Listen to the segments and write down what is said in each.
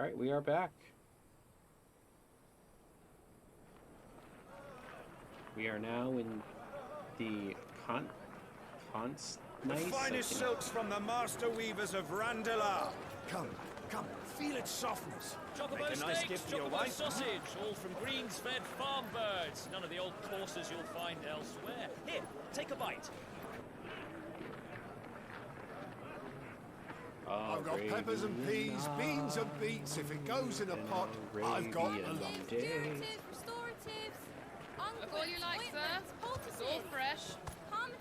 Alright, we are back. We are now in the The finest silks from the master weavers of Randalar. Come, feel its softness. Chocobo Make a nice steaks, gift for your chocobo wife. sausage, all from greens-fed farm birds. None of the old courses you'll find elsewhere. Here, take a bite. I've got peppers and peas, beans and beets. If it goes in a pot, I've got a lot. Curatives, restoratives, Look all you like, sir. It's all fresh.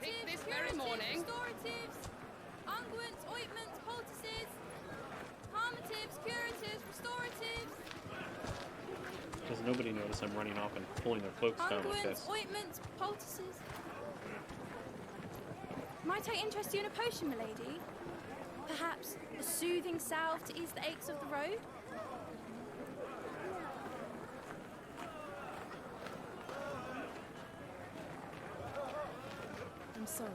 Picked this very morning. Restoratives, unguents, ointments, poultices, palmatives, curatives, restoratives, Does nobody notice I'm running off and pulling their cloaks down like unguents, this? ointments, poultices. Might I interest you in a potion, milady? Perhaps a soothing salve to ease the aches of the road? I'm sorry.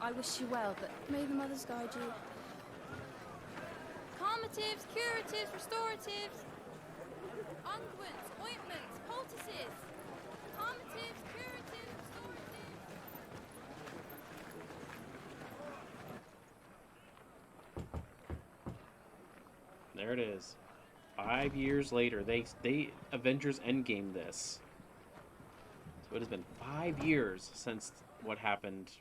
I wish you well, but may the mothers guide you. Calmatives, curatives, restoratives, unguents, ointments, poultices. Calmatives, curatives, restoratives. There it is. 5 years later, they Avengers Endgame this. So it has been 5 years since what happened.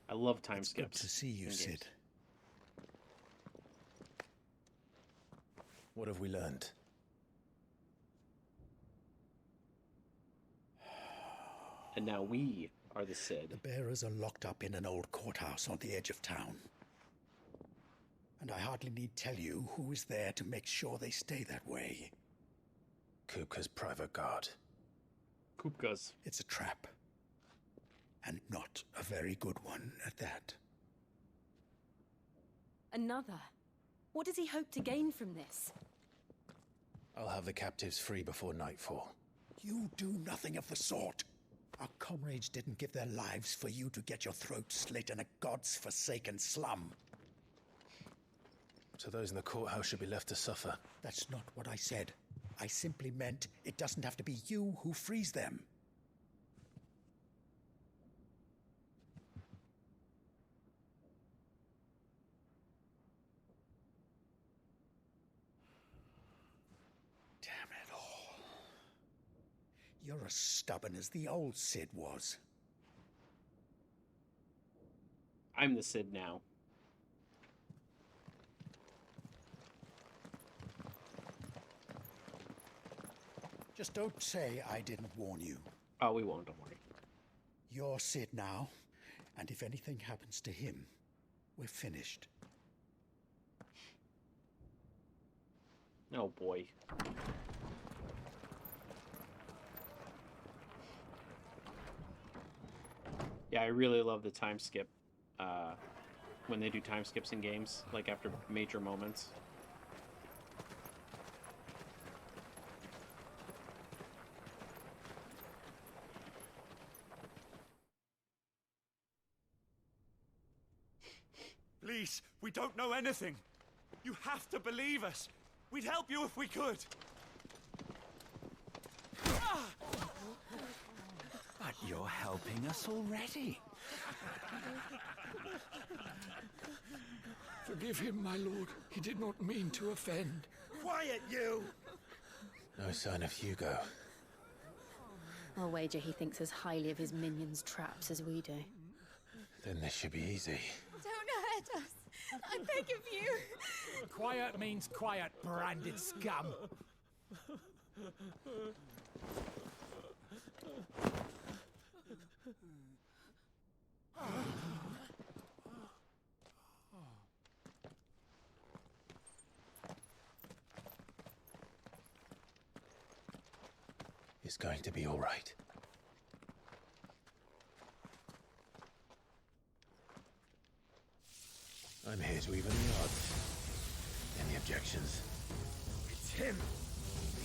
I love time It's skips. good to see you, in games. Sid. What have we learned? And now we are the The Sid. bearers are locked up in an old courthouse on the edge of town. And I hardly need tell you who is there to make sure they stay that way. Kupka's private guard. Kupkas. It's a trap. And not a very good one at that. Another? What does he hope to gain from this? I'll have the captives free before nightfall. You do nothing of the sort. Our comrades didn't give their lives for you to get your throat slit in a god's forsaken slum. So those in the courthouse should be left to suffer. That's not what I said. I simply meant it doesn't have to be you who frees them. Damn it all. You're as stubborn as the old Sid was. I'm the Sid now. Just don't say I didn't warn you. Oh, we won't, don't worry. You're Sid now, and if anything happens to him, we're finished. Oh boy. Yeah, I really love the time skip. When they do time skips in games, like after major moments. Please, we don't know anything. You have to believe us. We'd help you if we could. But you're helping us already. Forgive him, my lord. He did not mean to offend. Quiet, you! No sign of Hugo. I'll wager he thinks as highly of his minions' traps as we do. Then this should be easy. Don't hurt us. I beg of you. Quiet means quiet, branded scum. It's going to be all right. I'm here to even the odds. Any objections? It's him!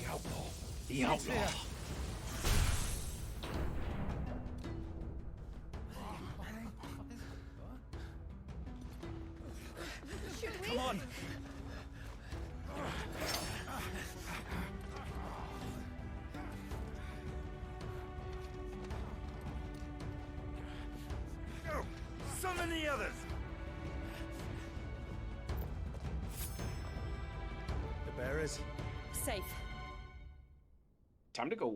The outlaw! The outlaw! Come on! and the others! The bearers? Safe. Time to go.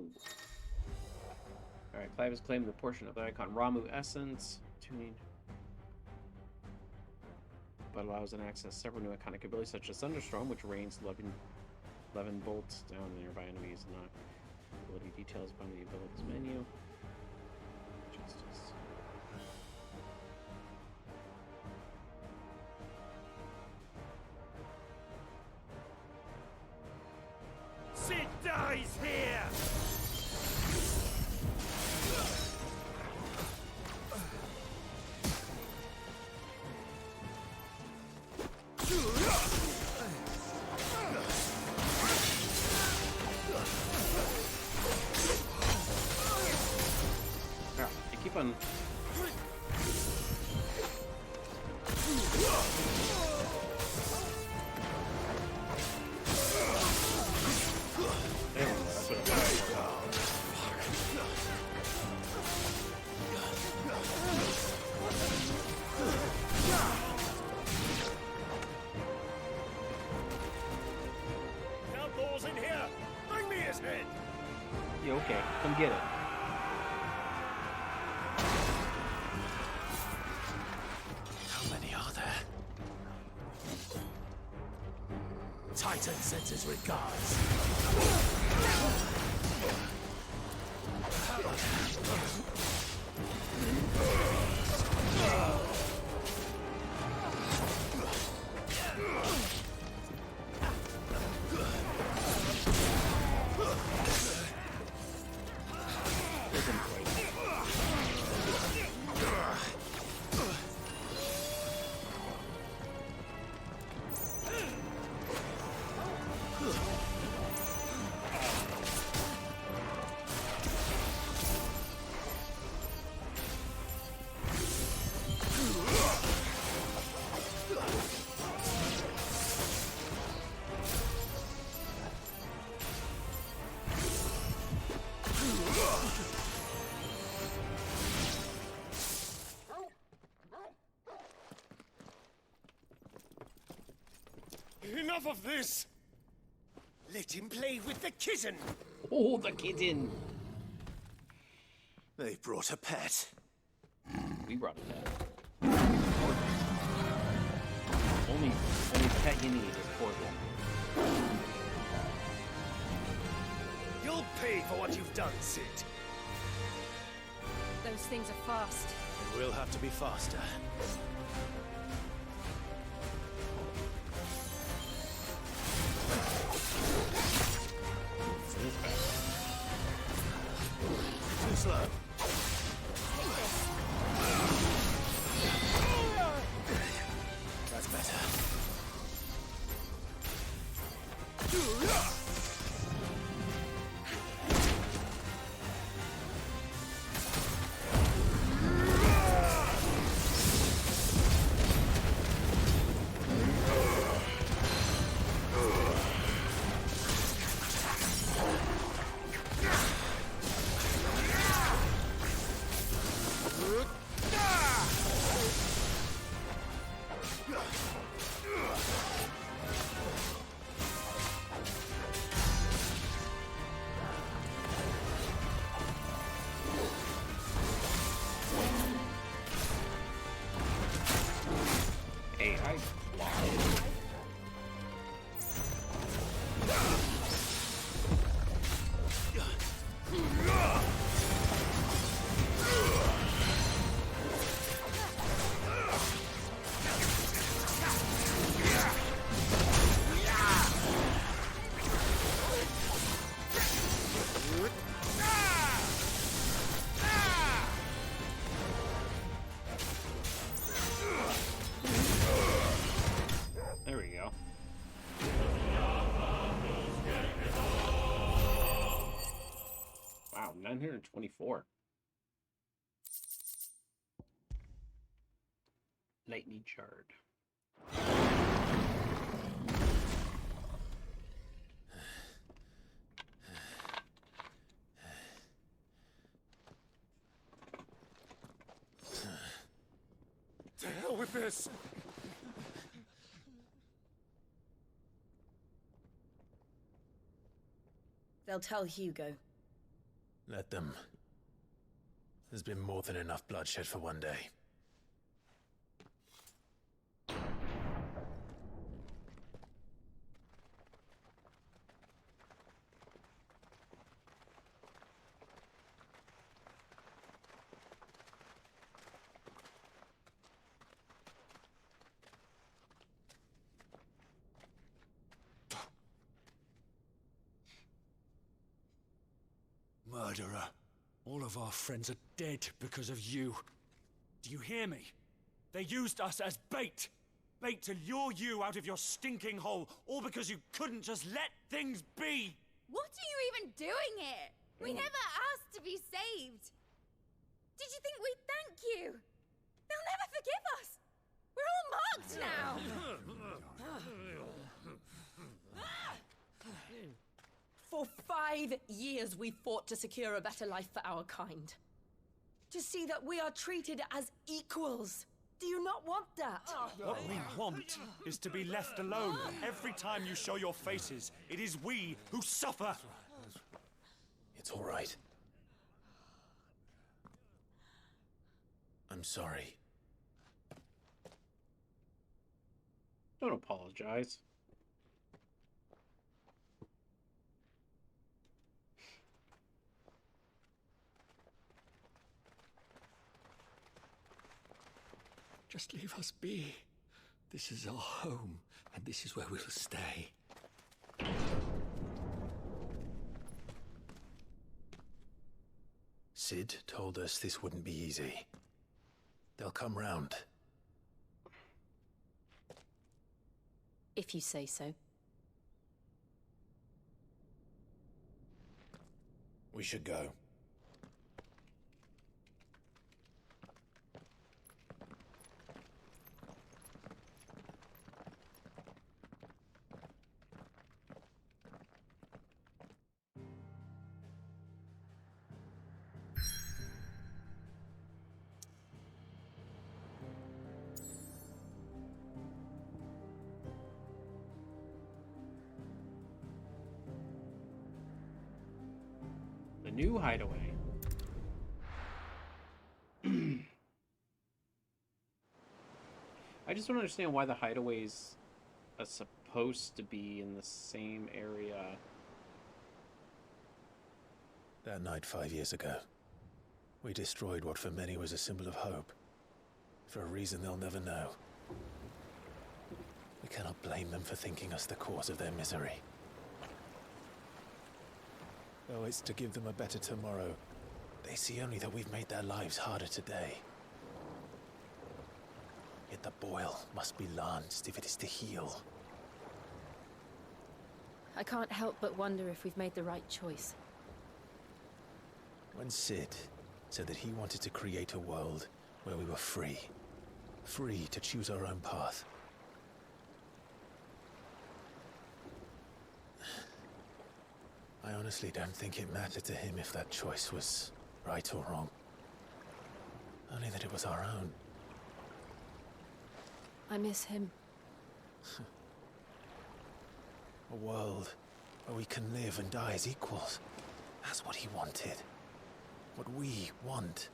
Alright, Clive has claimed the portion of the icon Ramu Essence. Tuning. But allows an access several new iconic abilities such as Thunderstorm, which rains 11 bolts down nearby enemies. Not ability details from the abilities menu. Justice. Sid dies here! Yeah, you keep on. There we go, that's what it was. Outlaws in here! Bring me his head! Yeah, okay, come get it. How many are there? Titan sends his regards. Doesn't quite. Enough of this! Let him play with the kitten! Oh, the kitten! They brought a pet. We brought a pet. Only pet you need is Portal. You'll pay for what you've done, Sid. Those things are fast. We'll have to be faster. Too slow. That's better. Hey, I lost. There we go. Wow, 924. Lightning Shard. this. They'll tell Hugo. Let them. There's been more than enough bloodshed for one day. Murderer. All of our friends are dead because of you. Do you hear me? They used us as bait. Bait to lure you out of your stinking hole, all because you couldn't just let things be. What are you even doing here? We never asked to be saved. Did you think we'd thank you? They'll never forgive us. We're all marked now. For 5 years we fought to secure a better life for our kind. To see that we are treated as equals. Do you not want that? What we want is to be left alone. Every time you show your faces, it is we who suffer. It's all right. I'm sorry. Don't apologize. Just leave us be. This is our home, and this is where we'll stay. Sid told us this wouldn't be easy. They'll come round. If you say so. We should go. The new hideaway. I just don't understand why the hideaways are supposed to be in the same area. That night 5 years ago, we destroyed what for many was a symbol of hope. For a reason they'll never know. We cannot blame them for thinking us the cause of their misery. Though it's to give them a better tomorrow, they see only that we've made their lives harder today. Yet the boil must be lanced if it is to heal. I can't help but wonder if we've made the right choice. When Sid said that he wanted to create a world where we were free. Free to choose our own path. I honestly don't think it mattered to him if that choice was right or wrong. Only that it was our own. I miss him. A world where we can live and die as equals. That's what he wanted. What we want.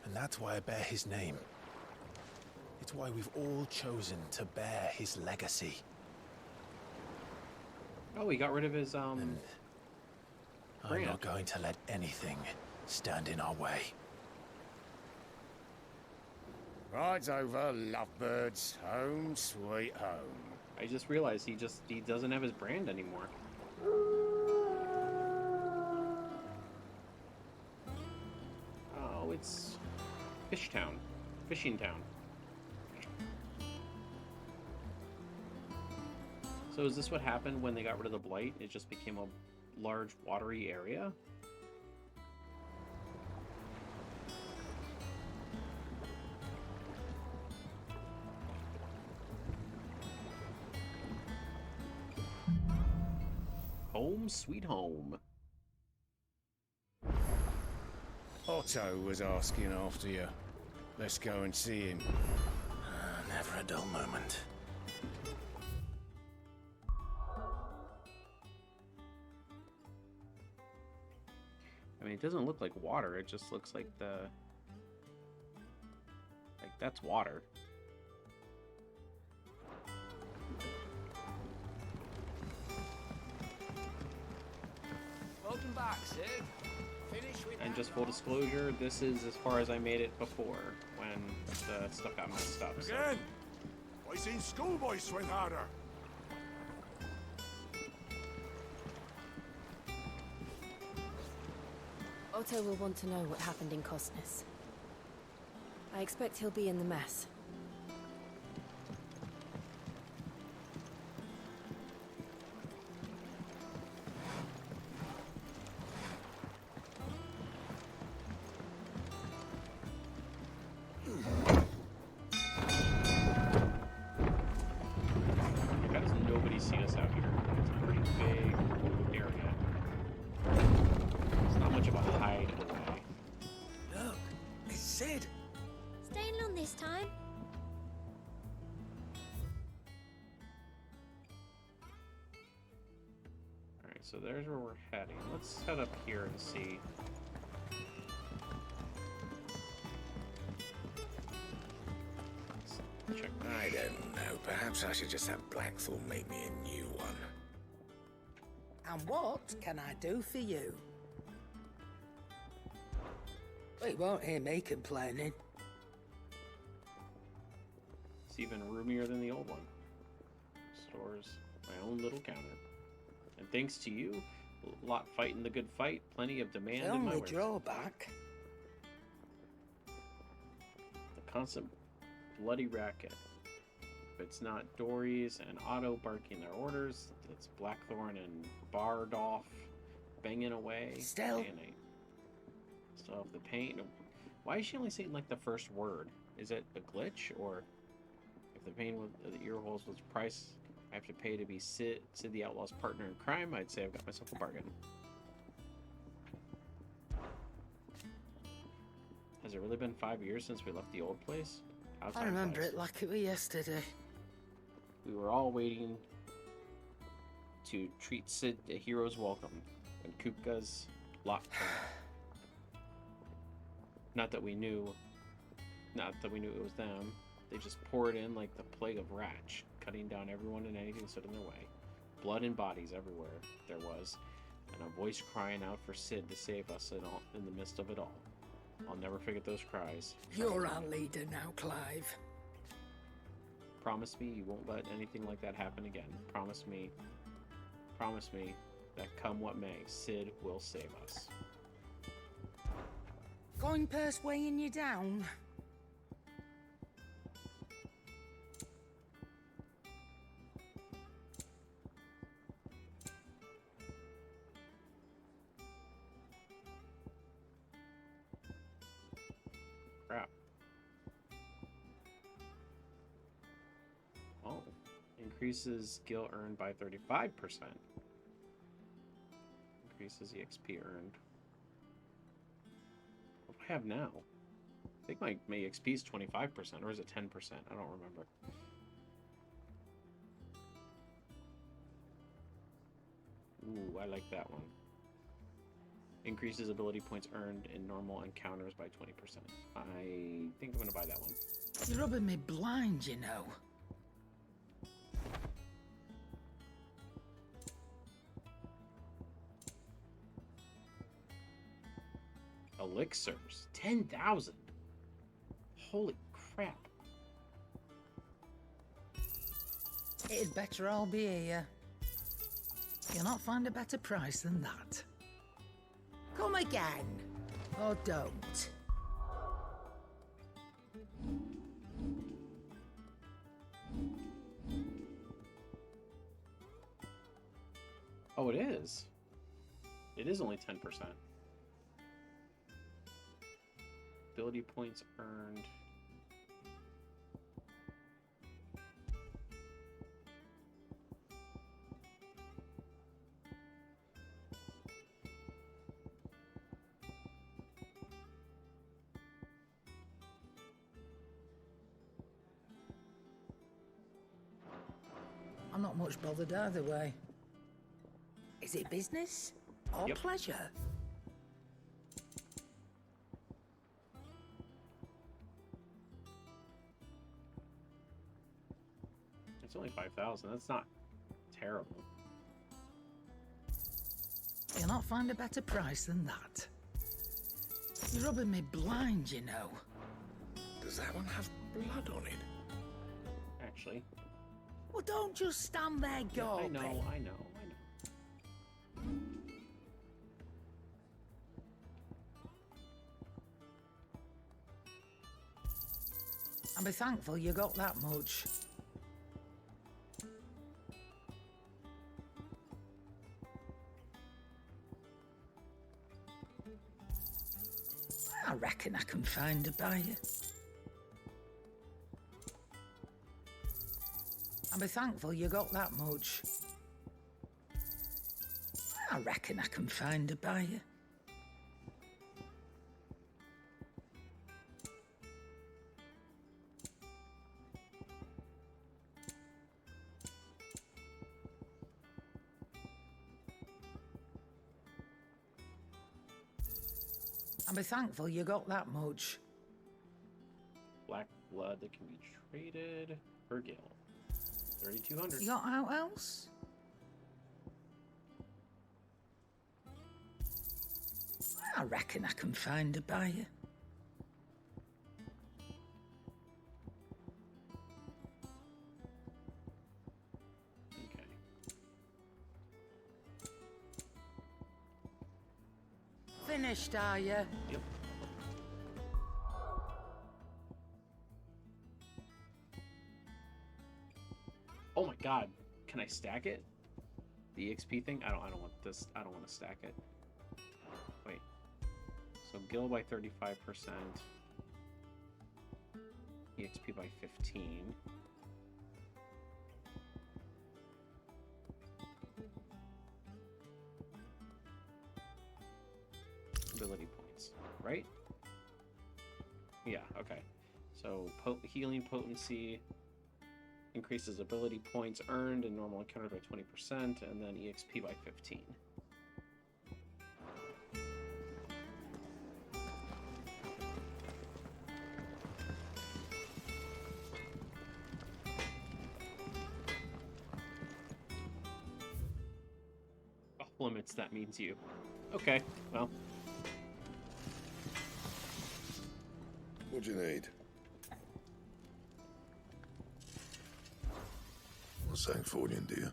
And that's why I bear his name. It's why we've all chosen to bear his legacy. Oh, he got rid of his, And I'm brand. not going to let anything stand in our way. Rides over, lovebirds, home sweet home. I just realized he doesn't have his brand anymore. Oh, it's Fishing Town. So is this what happened when they got rid of the blight? It just became a large watery area? Home sweet home. Otto was asking after you. Let's go and see him. never a dull moment. I mean, it doesn't look like water. It just looks like that's water. Welcome back, Sid. Finish with And just full disclosure, this is as far as I made it before when the stuff got messed up. So. Again! I seen schoolboys swing harder. Otto will want to know what happened in Costness. I expect he'll be in the mess. How does nobody see us out here? It's a pretty big area. It's not much of a hide away. Look, it's Sid. Staying long this time? Alright, so there's where we're heading. Let's head up here and see. Let's check. I don't know. Perhaps I should just have Blackthorn make me a new one. And what can I do for you? Well, you won't hear me complaining. It's even roomier than the old one. Stores my own little counter. And thanks to you, a lot fighting the good fight, plenty of demand The in my only wares. drawback. The constant bloody racket. If it's not Dory's and Otto barking their orders, it's Blackthorn and Bardolph banging away. Still. Still the pain. Why is she only saying like the first word? Is it a glitch, or if the pain with the ear holes was the price I have to pay to be Sid the Outlaw's partner in crime, I'd say I've got myself a bargain. Has it really been 5 years since we left the old place? How I time remember flies. it like it was yesterday. We were all waiting to treat Sid a hero's welcome when Kupka's lock turned. Not that we knew it was them. They just poured in like the plague of rats, cutting down everyone and anything that stood in their way. Blood and bodies everywhere there was, and a voice crying out for Sid to save us in the midst of it all. I'll never forget those cries. You're our leader now, Clive. Promise me you won't let anything like that happen again. Promise me that come what may, Sid will save us. Coin purse weighing you down? Crap. Oh. Increases skill earned by 35%. Increases EXP earned. What do I have now? I think my EXP is 25%, or is it 10%? I don't remember. Ooh, I like that one. Increases ability points earned in normal encounters by 20%. I think I'm going to buy that one. You're rubbing me blind, you know. Elixirs. 10,000. Holy crap. It'd better all be here. You'll not find a better price than that. Come again. Or don't. Oh, it is. It is only 10%. Ability points earned. not much bothered either way. Is it business or pleasure? It's only 5,000. That's not terrible. You'll not find a better price than that. You're rubbing me blind, you know. Does that one have blood on it? Actually. Well, don't just stand there gawping. I know. And be thankful you got that much. I reckon I can find a buyer. And be thankful you got that much. I reckon I can find a buyer. And be thankful you got that much. Black blood that can be traded per gil. 3,200. You got out else? I reckon I can find a buyer. Okay. Finished, are you? Yep. Oh my god. Can I stack it? The EXP thing? I don't want this. I don't want to stack it. Wait. So gil by 35%. EXP by 15. Ability points, right? Yeah, okay. So healing potency increases ability points earned and normal encounter by 20%, and then EXP by 15. Off limits, that means you. Okay, well. What'd you need? What's Sancfordian, dear?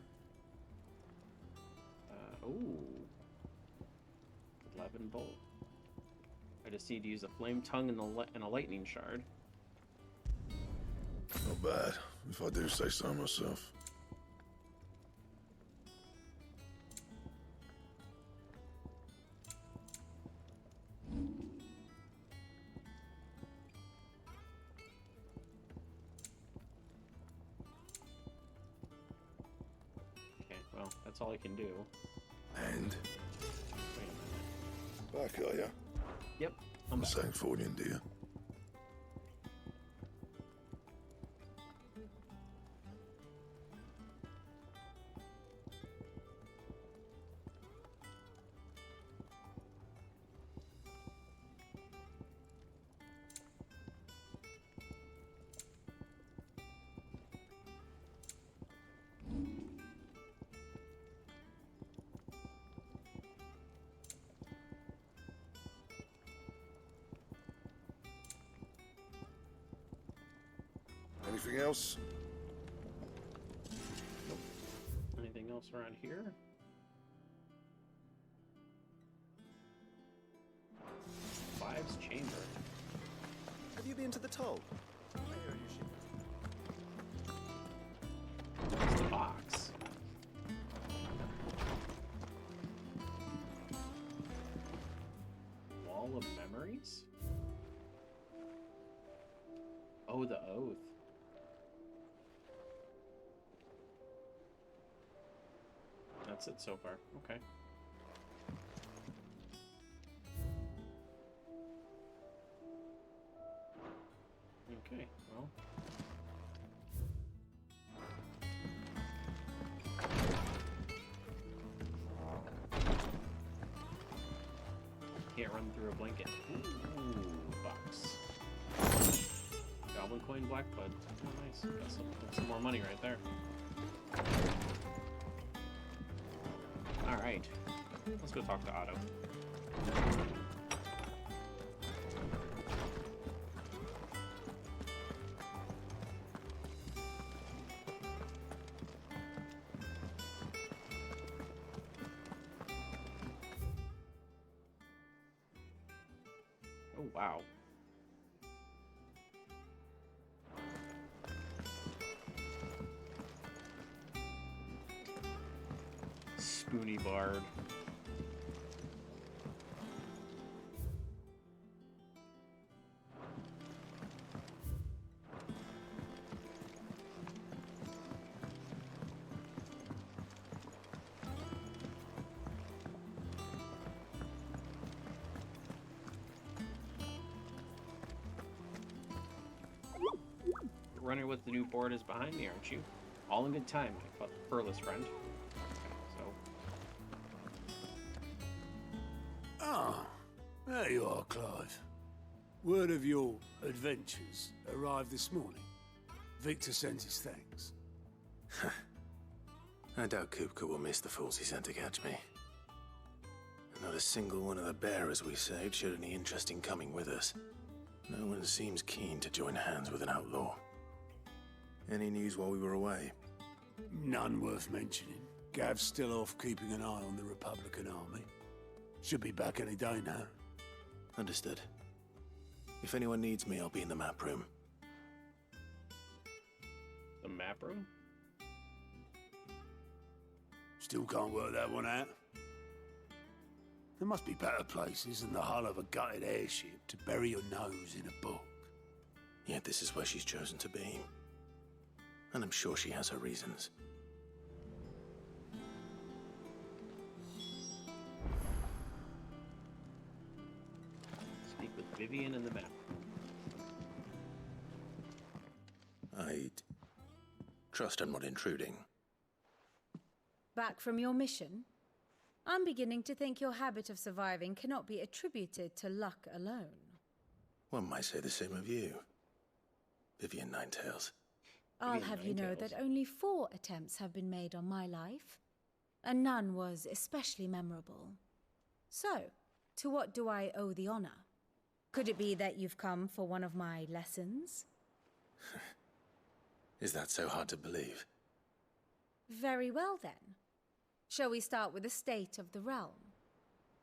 Ooh. 11 bolt. I just need to use a flame tongue and a lightning shard. Not bad, if I do say so myself. Well, that's all I can do. And? Wait a minute. Back, are ya? Yep, I'm back. Sancfordian, dear. Anything else? Anything else around here? Clives Chamber. Have you been to the toll? It's a box. Wall of Memories? Oh, the Oath. That's it so far. Okay. Okay, well. can't run through a blanket. Ooh, box. Goblin coin, Blackbud. Oh, nice. Got some more money right there. Alright. Let's go talk to Otto. Oh, wow. Spoony Bard. Runner with the new board is behind me, aren't you? All in good time, my furless friend. So. Ah, there you are, Clive. Word of your adventures arrived this morning. Victor sends his thanks. I doubt Kupka will miss the fools he sent to catch me. Not a single one of the bearers we saved showed any interest in coming with us. No one seems keen to join hands with an outlaw. Any news while we were away? None worth mentioning. Gav's still off keeping an eye on the Republican army. Should be back any day now. Understood. If anyone needs me, I'll be in the map room. The map room? Still can't work that one out. There must be better places than the hull of a gutted airship to bury your nose in a book. Yet this is where she's chosen to be. And I'm sure she has her reasons. Speak with Vivian in the map. I'd trust I'm not intruding. Back from your mission? I'm beginning to think your habit of surviving cannot be attributed to luck alone. One might say the same of you, Vivian Ninetails. I'll have you know that only 4 attempts have been made on my life, and none was especially memorable. So, to what do I owe the honor? Could it be that you've come for one of my lessons? Is that so hard to believe? Very well then. Shall we start with the state of the realm?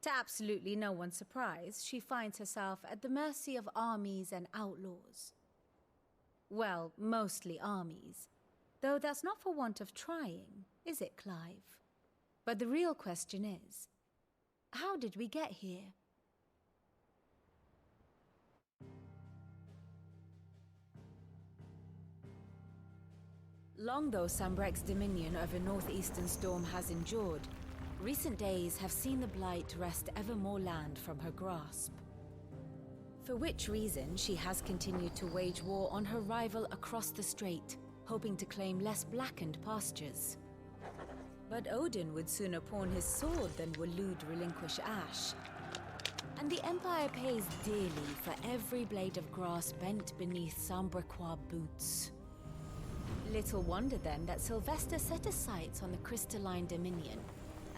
To absolutely no one's surprise, she finds herself at the mercy of armies and outlaws. Well, mostly armies. Though that's not for want of trying, is it, Clive? But the real question is, how did we get here? Long though Sambrek's dominion over northeastern Storm has endured, recent days have seen the Blight wrest ever more land from her grasp. For which reason, she has continued to wage war on her rival across the strait, hoping to claim less blackened pastures. But Odin would sooner pawn his sword than Waloed relinquish Ash. And the Empire pays dearly for every blade of grass bent beneath Sambrequois boots. Little wonder then that Sylvester set his sights on the crystalline dominion,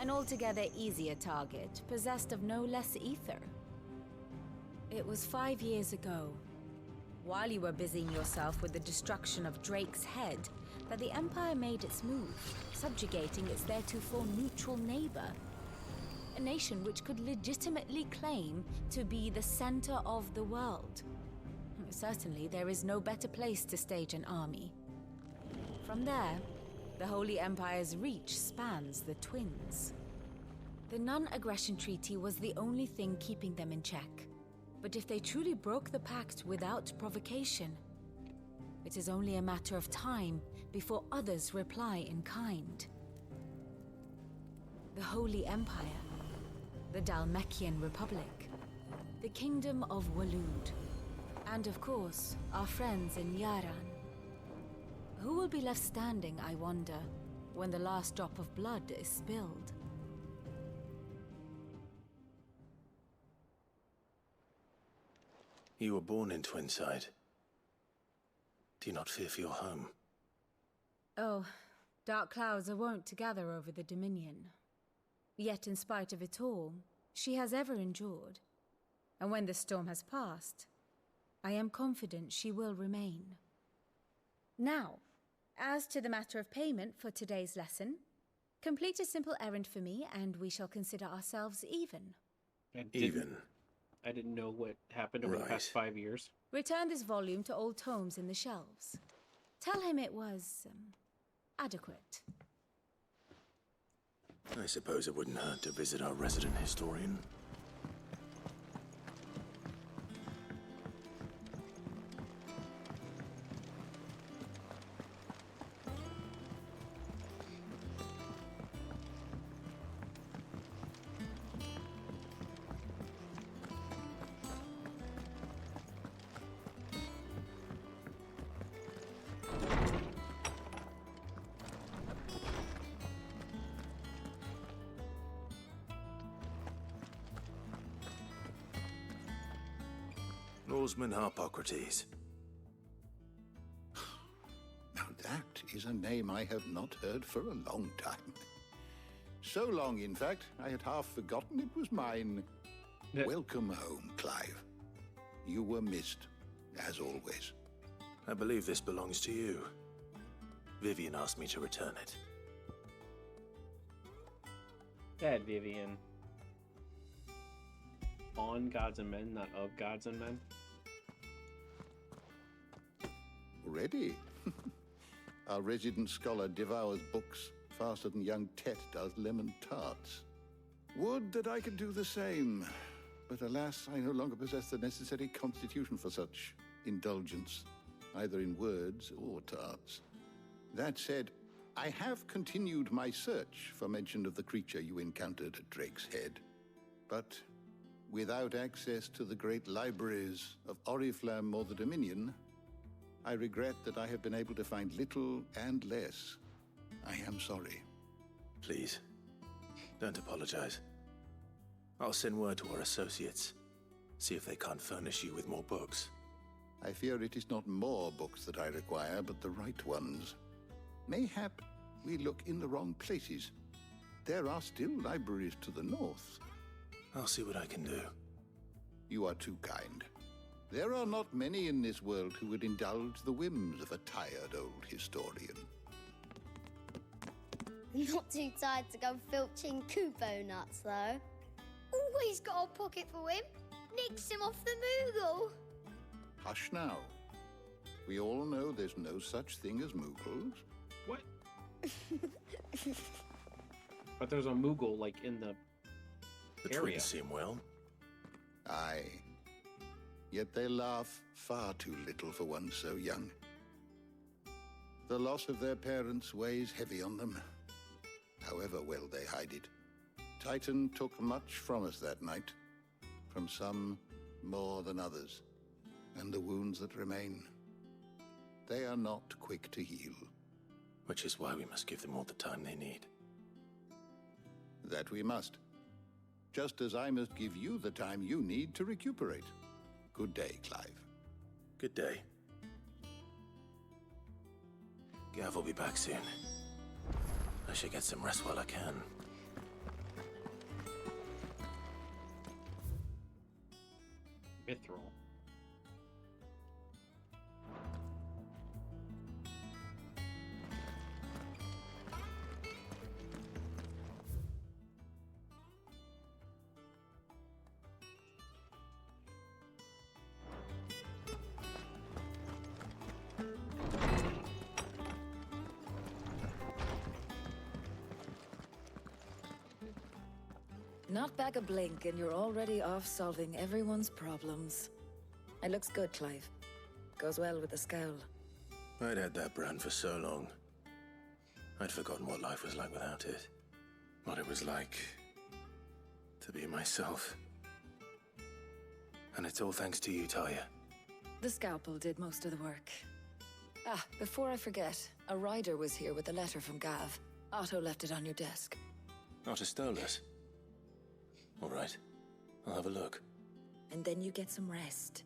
an altogether easier target, possessed of no less ether. It was 5 years ago, while you were busying yourself with the destruction of Drake's head, that the Empire made its move, subjugating its theretofore neutral neighbor. A nation which could legitimately claim to be the center of the world. Certainly, there is no better place to stage an army. From there, the Holy Empire's reach spans the Twins. The non-aggression treaty was the only thing keeping them in check. But if they truly broke the pact without provocation, it is only a matter of time before others reply in kind. The Holy Empire, the Dhalmekian Republic, the Kingdom of Waloed, and of course, our friends in Yaran. Who will be left standing, I wonder, when the last drop of blood is spilled? You were born in Twinside. Do you not fear for your home? Oh, dark clouds are wont to gather over the Dominion. Yet in spite of it all, she has ever endured. And when the storm has passed, I am confident she will remain. Now, as to the matter of payment for today's lesson, complete a simple errand for me and we shall consider ourselves even. Even? I didn't know what happened over the past 5 years. Return this volume to old tomes in the shelves. Tell him it was, adequate. I suppose it wouldn't hurt to visit our resident historian. Norseman Harpocrates. Now that is a name I have not heard for a long time. So long, in fact, I had half forgotten it was mine. Welcome home, Clive. You were missed, as always. I believe this belongs to you. Vivian asked me to return it. Dad, Vivian. On gods and men, not of gods and men. Ready? Our resident scholar devours books faster than young Tet does lemon tarts. Would that I could do the same, but alas, I no longer possess the necessary constitution for such indulgence, either in words or tarts. That said, I have continued my search for mention of the creature you encountered at Drake's Head, but without access to the great libraries of Oriflamme or the Dominion, I regret that I have been able to find little and less. I am sorry. Please, don't apologize. I'll send word to our associates. See if they can't furnish you with more books. I fear it is not more books that I require, but the right ones. Mayhap we look in the wrong places. There are still libraries to the north. I'll see what I can do. You are too kind. There are not many in this world who would indulge the whims of a tired old historian. Not too tired to go filching Kupo nuts, though. Always got a pocket for him. Nicks him off the Moogle. Hush now. We all know there's no such thing as Moogles. What? But there's a Moogle, like, in the area. Twins seem well. Aye. Yet they laugh far too little for one so young. The loss of their parents weighs heavy on them, however well they hide it. Titan took much from us that night, from some more than others, and the wounds that remain, they are not quick to heal. Which is why we must give them all the time they need. That we must. Just as I must give you the time you need to recuperate. Good day, Clive. Good day. Gav will be back soon. I should get some rest while I can. Mithril. Not back a blink and you're already off solving everyone's problems. It looks good, Clive. Goes well with the scowl. I'd had that brand for so long. I'd forgotten what life was like without it. What it was like to be myself. And it's all thanks to you, Talia. The scalpel did most of the work. Ah, before I forget, a rider was here with a letter from Gav. Otto left it on your desk. Otto stole us. All right, I'll have a look. And then you get some rest.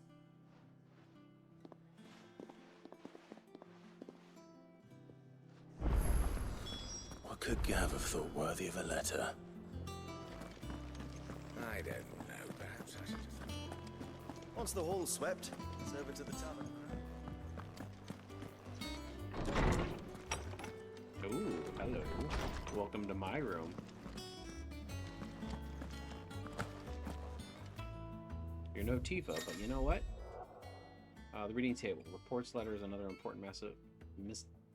What could Gav have thought worthy of a letter? I don't know. Perhaps I should just... Once the hall's swept, it's over to the tavern. Ooh, hello. Welcome to my room. You're no Tifa, but you know what? The reading table. Reports, letters, and other important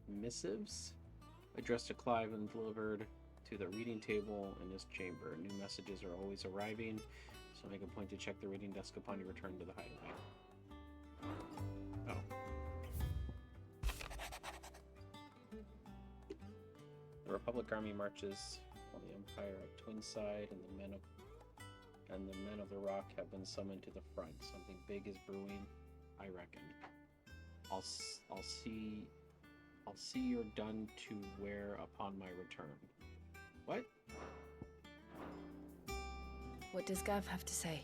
missives addressed to Clive and delivered to the reading table in this chamber. New messages are always arriving, so make a point to check the reading desk upon your return to the hideaway. Oh. The Republic Army marches on the Empire at Twinside, and the men of the Rock have been summoned to the front. Something big is brewing, I reckon. I'll see you're done to wear upon my return. What? What does Gav have to say?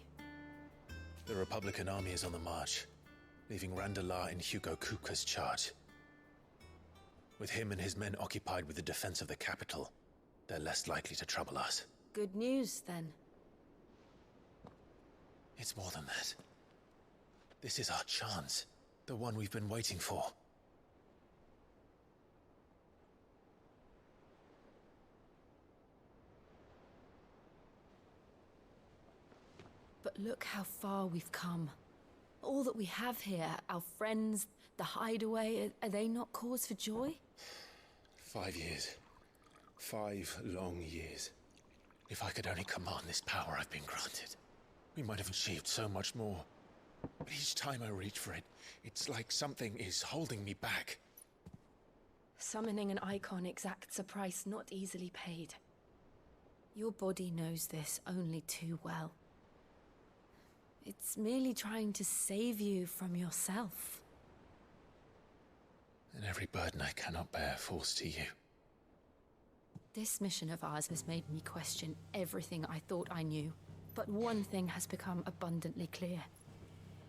The Republican army is on the march, leaving Randalar in Hugo Kuka's charge. With him and his men occupied with the defense of the capital, they're less likely to trouble us. Good news, then. It's more than that. This is our chance. The one we've been waiting for. But look how far we've come. All that we have here, our friends, the hideaway, are they not cause for joy? 5 years. 5 long years. If I could only command this power I've been granted, we might have achieved so much more. But each time I reach for it, it's like something is holding me back. Summoning an icon exacts a price not easily paid. Your body knows this only too well. It's merely trying to save you from yourself. And every burden I cannot bear falls to you. This mission of ours has made me question everything I thought I knew. But one thing has become abundantly clear.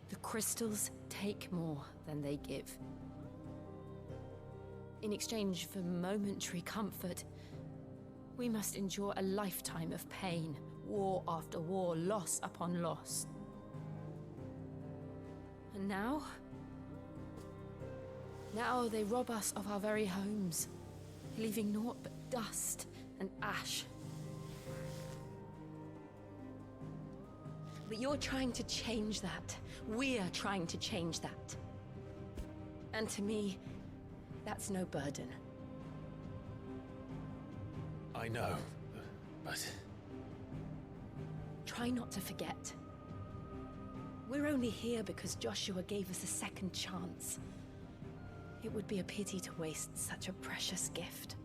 The crystals take more than they give. In exchange for momentary comfort, we must endure a lifetime of pain, war after war, loss upon loss. And now they rob us of our very homes, leaving naught but dust and ash. But you're trying to change that. We're trying to change that. And to me, that's no burden. I know, but... Try not to forget. We're only here because Joshua gave us a second chance. It would be a pity to waste such a precious gift.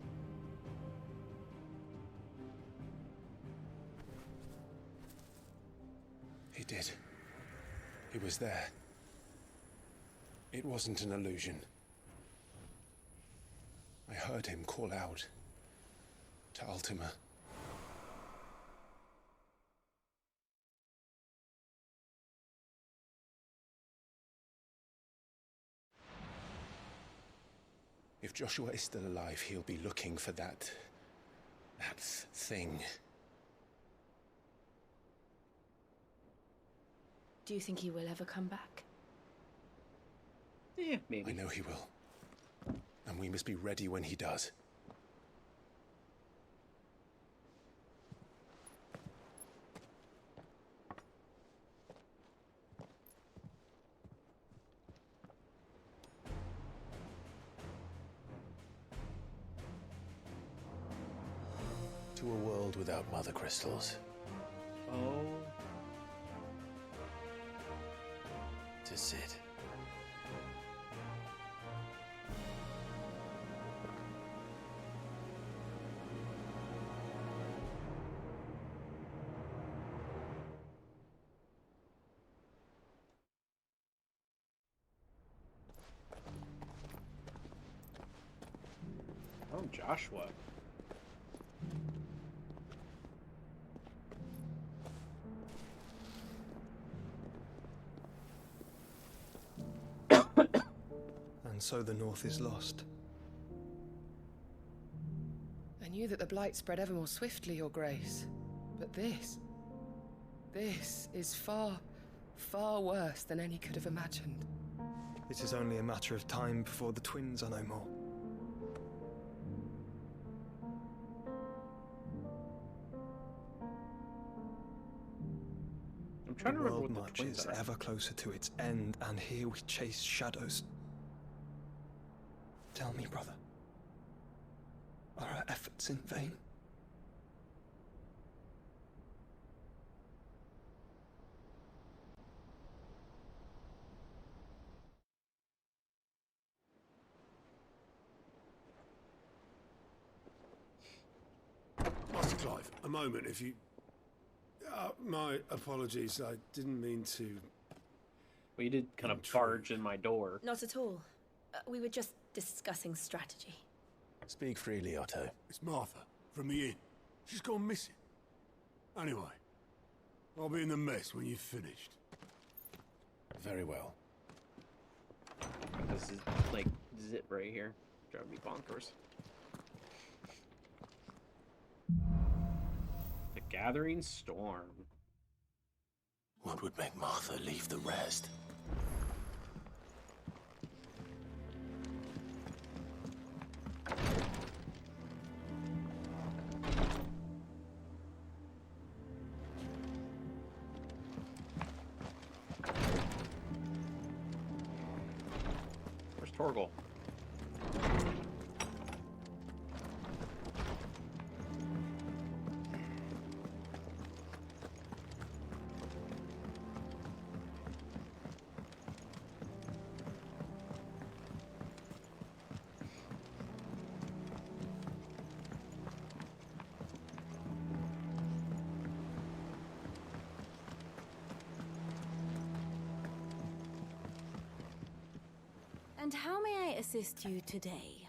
He did. He was there. It wasn't an illusion. I heard him call out to Ultima. If Joshua is still alive, he'll be looking for that thing. Do you think he will ever come back? Yeah, maybe. I know he will. And we must be ready when he does. To a world without mother crystals. Oh. To Sid. Oh, Joshua. And so the North is lost. And knew that the Blight spread ever more swiftly, Your Grace. But this is far, far worse than any could have imagined. It is only a matter of time before the twins are no more. I'm trying to remember what the world twins marches are. ever closer to its end, and here we chase shadows. Tell me, brother, are our efforts in vain? Master Clive, a moment, if you... my apologies, I didn't mean to... Well, you did kind of barge in my door. Not at all. We were just discussing strategy. Speak freely, Otto. It's Martha, from the inn. She's gone missing. Anyway, I'll be in the mess when you've finished. Very well. This is like zit right here. Driving me bonkers. The Gathering Storm. What would make Martha leave the rest? Where's Torgal? And how may I assist you today?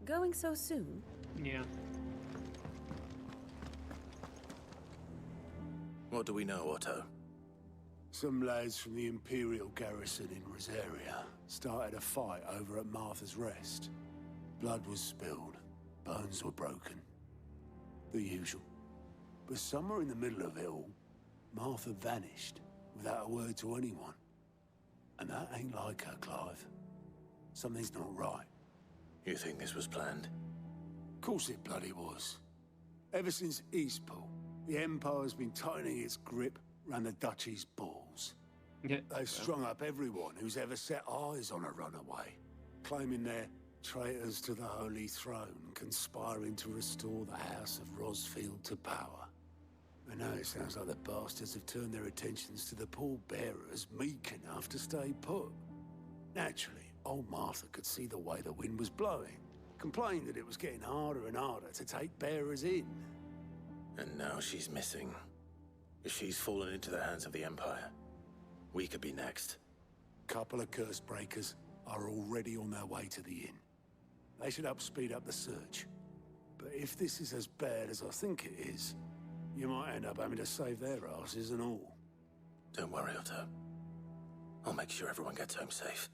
Going so soon? Yeah. What do we know, Otto? Some lads from the Imperial garrison in Rosaria started a fight over at Martha's Rest. Blood was spilled, bones were broken. The usual. But somewhere in the middle of it all, Martha vanished without a word to anyone. And that ain't like her, Clive. Something's not right. You think this was planned? Of course it bloody was. Ever since Eastpool, the Empire's been tightening its grip round the Duchy's balls. Yeah. They've strung up everyone who's ever set eyes on a runaway, claiming they're traitors to the Holy Throne, conspiring to restore the House of Rosfield to power. And now it sounds like the bastards have turned their attentions to the pallbearers meek enough to stay put. Naturally, old Martha could see the way the wind was blowing, complained that it was getting harder and harder to take bearers in. And now she's missing. If she's fallen into the hands of the Empire, we could be next. Couple of curse breakers are already on their way to the inn. They should help speed up the search. But if this is as bad as I think it is, you might end up having to save their asses and all. Don't worry, Otto. I'll make sure everyone gets home safe.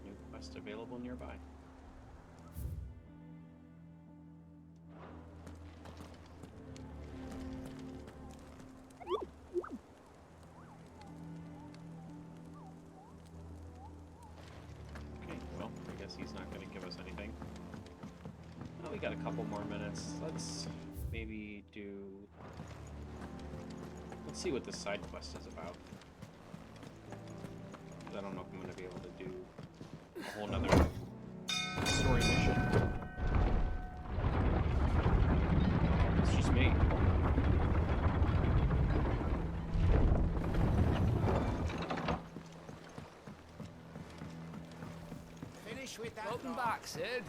New quest available nearby. Okay, well, I guess he's not going to give us anything. Oh, we got a couple more minutes. Let's maybe do... Let's see what this side quest is about. 'Cause I don't know if I'm going to be able to do a whole nother story mission. It's just me. Finish with that. Welcome back, Sid.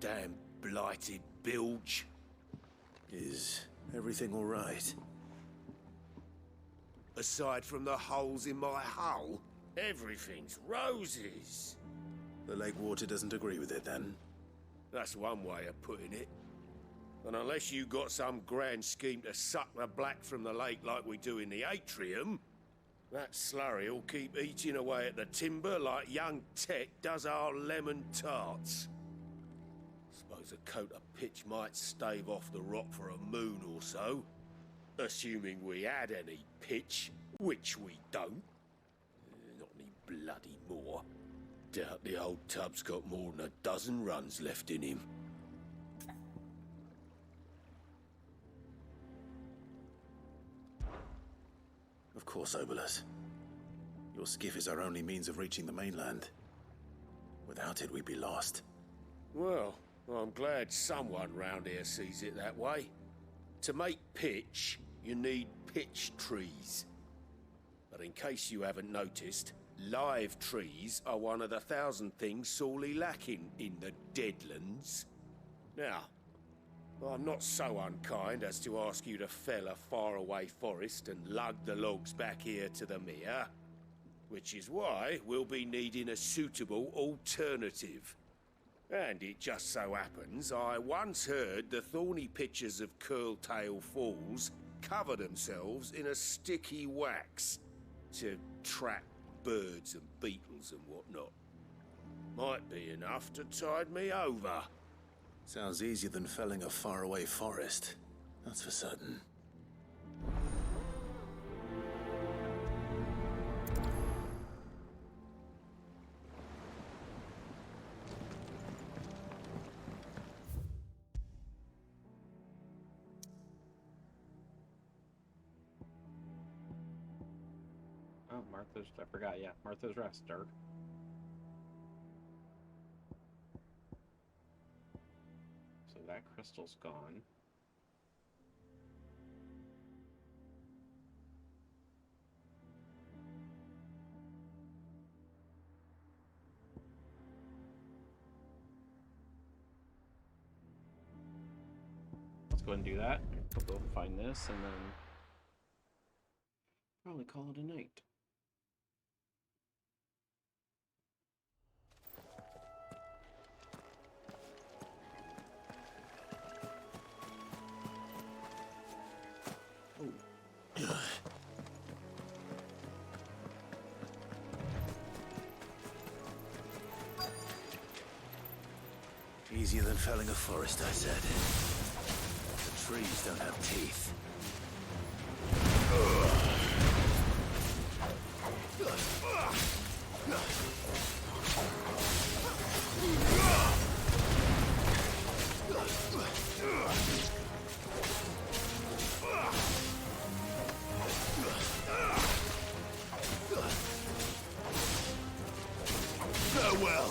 Damn blighted bilge. Is everything all right? Aside from the holes in my hull, Everything's roses. The lake water doesn't agree with it, then? That's one way of putting it. And unless you got some grand scheme to suck the black from the lake like we do in the atrium, that slurry'll keep eating away at the timber like young Tech does our lemon tarts. Suppose a coat of pitch might stave off the rock for a moon or so, assuming we had any pitch, which we don't. Not any bloody more. Doubt the old tub's got more than a dozen runs left in him. Of course, Obolus. Your skiff is our only means of reaching the mainland. Without it, we'd be lost. Well, I'm glad someone round here sees it that way. To make pitch, you need pitch trees. But in case you haven't noticed, live trees are one of the 1,000 things sorely lacking in the Deadlands. Now, I'm not so unkind as to ask you to fell a faraway forest and lug the logs back here to the mere, which is why we'll be needing a suitable alternative. And it just so happens I once heard the thorny pitchers of Curltail Falls cover themselves in a sticky wax to trap birds and beetles and whatnot. Might be enough to tide me over. Sounds easier than felling a faraway forest. That's for certain. Oh, Martha's... I forgot, yeah. Martha's Rest, Dirk. So that crystal's gone. Let's go ahead and do that. We'll go find this and then probably call it a night. Easier than felling a forest, I said. The trees don't have teeth. Farewell.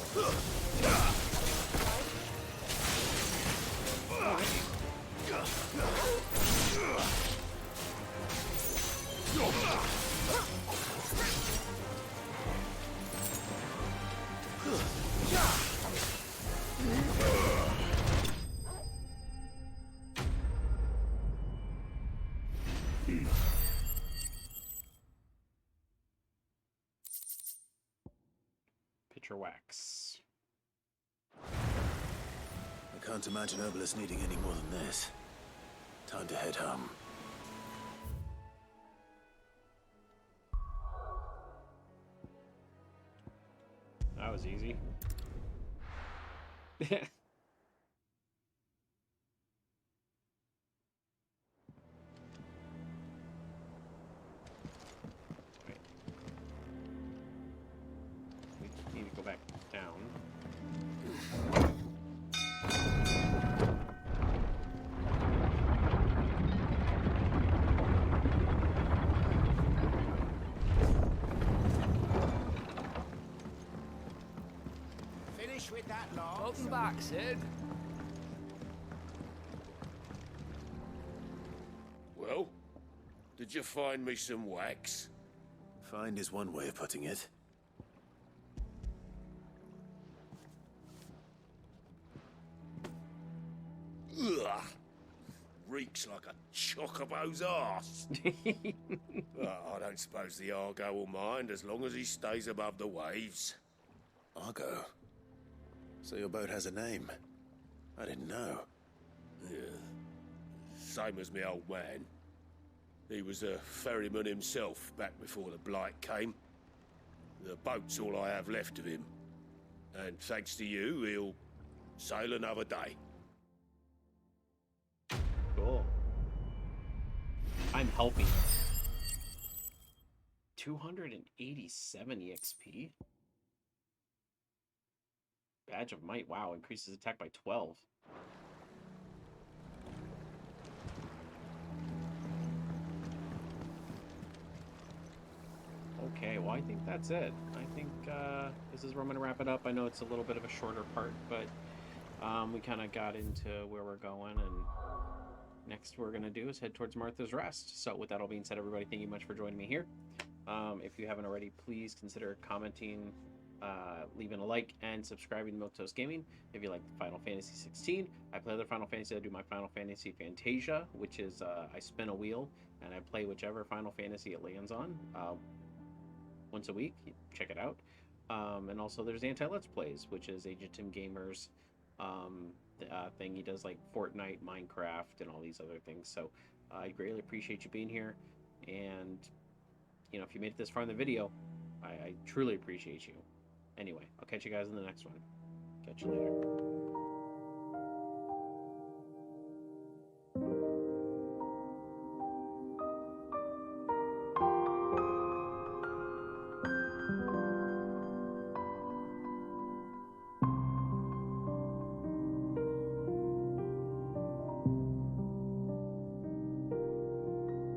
Pitcher wax. I can't imagine Obolus needing any more than this. Time to head home. That was easy. We need to go back down. Finish with that log. Welcome back, Sid. Well, did you find me some wax? Find is one way of putting it. Ugh. reeks like a chocobo's arse. But I don't suppose the Argo will mind as long as he stays above the waves. Argo? So your boat has a name? I didn't know. Yeah. Same as me old man. He was a ferryman himself back before the Blight came. The boat's all I have left of him. And thanks to you, he'll sail another day. Cool. I'm helping. 287 EXP. Badge of Might. Wow, increases attack by 12. Okay, well, I think that's it. I think this is where I'm going to wrap it up. I know it's a little bit of a shorter part, but we kind of got into where we're going, and next we're going to do is head towards Martha's Rest. So with that all being said, everybody, thank you much for joining me here. If you haven't already, please consider commenting, leaving a like, and subscribing to Milquetoast Gaming. If you like Final Fantasy XVI, I play other Final Fantasy. I do my Final Fantasy Fantasia, which is I spin a wheel, and I play whichever Final Fantasy it lands on. Once a week, check it out. And also there's Anti-Let's Plays, which is Age of Tim Gamer's thing. He does like Fortnite, Minecraft, and all these other things. So I greatly appreciate you being here. And, you know, if you made it this far in the video, I truly appreciate you. Anyway, I'll catch you guys in the next one. Catch you later.